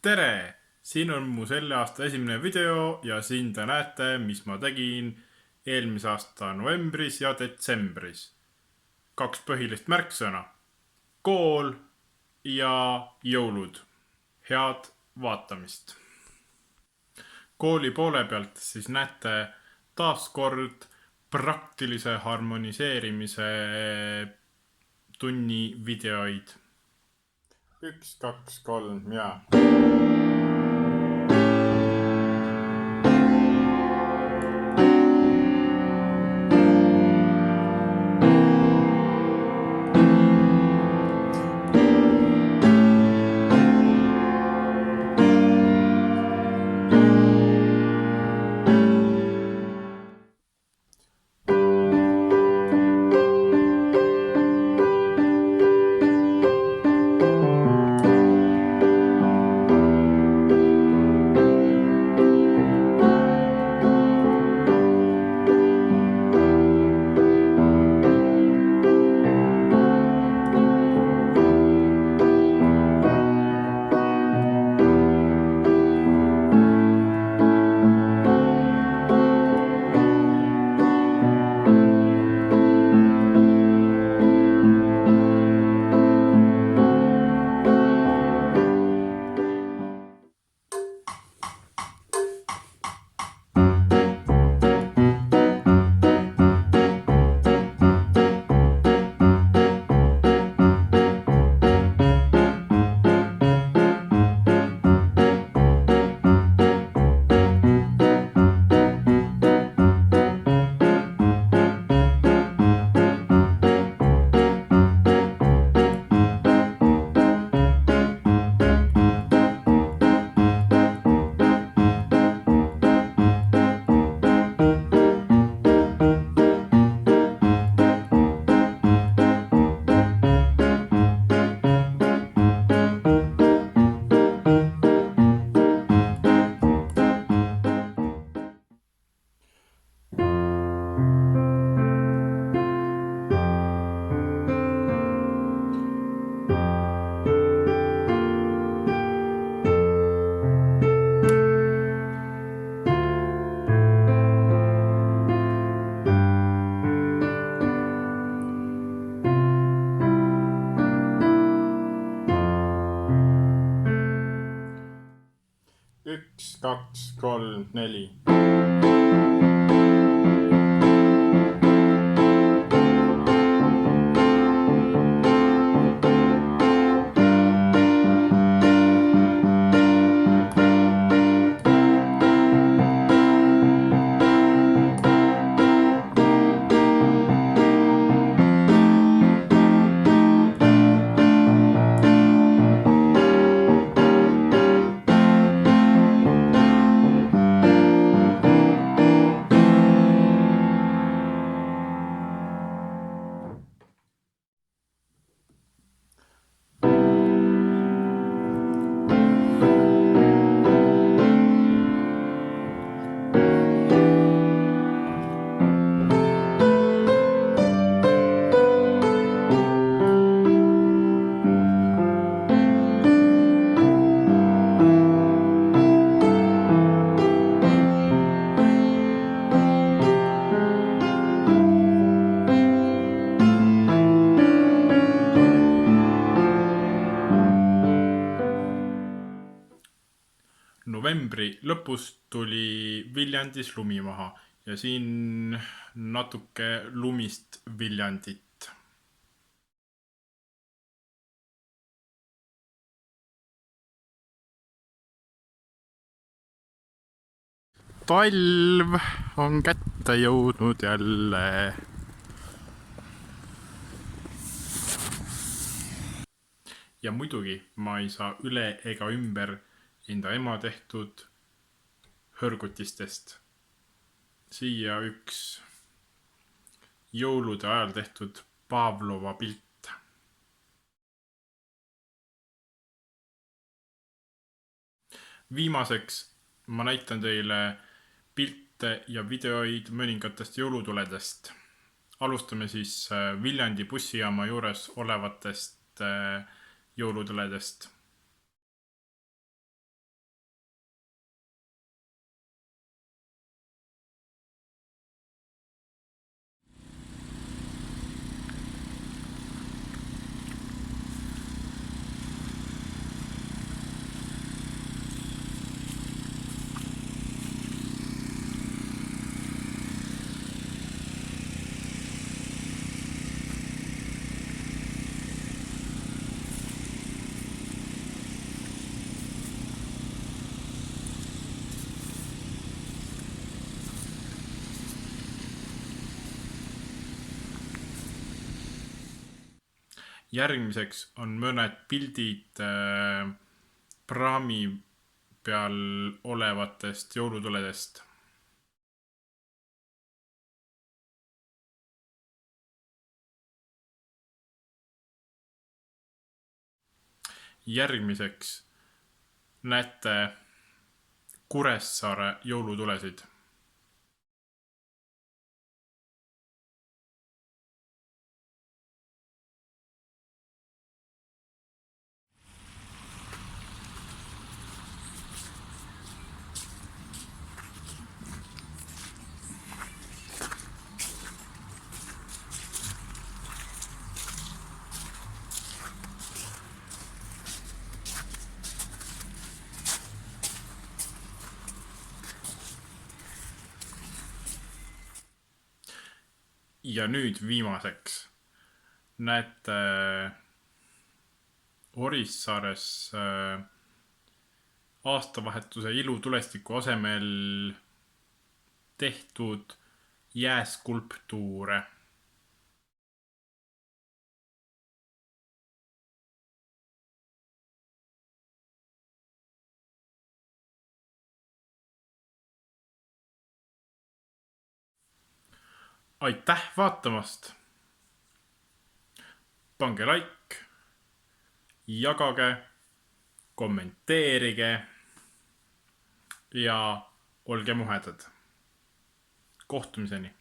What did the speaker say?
Tere! Siin on mu selle aasta esimene video ja siin te näete, mis ma tegin eelmise aasta novembris ja detsembris. 2 põhilist märksõna. Kool ja jõulud. Head vaatamist. Kooli poole pealt siis näete taaskord praktilise harmoniseerimise tunni videoid. 1, 2, 3 ja... Üks, kaks, kolm, neli. Novembri lõpus tuli Viljandis lumi maha ja siin natuke lumist Viljandit. Talv on kätte jõudnud jälle. Ja muidugi ma ei saa üle ega ümber enda ema tehtud hõrgutistest. Siia üks jõulude ajal tehtud Pavlova pilt. Viimaseks ma näitan teile pilte ja videoid mõningatest jõulutuledest. Alustame siis Viljandi bussijaama juures olevatest jõulutuledest. Järgmiseks on mõned pildid praami peal olevatest jõulutuledest. Järgmiseks näete Kuressaare jõulutulesid. Ja nüüd viimaseks näete Orissaares aastavahetuse ilutulestiku asemel tehtud jääskulptuure. Aitäh vaatamast! Pange like, jagage, kommenteerige ja olge muhedad. Kohtumiseni!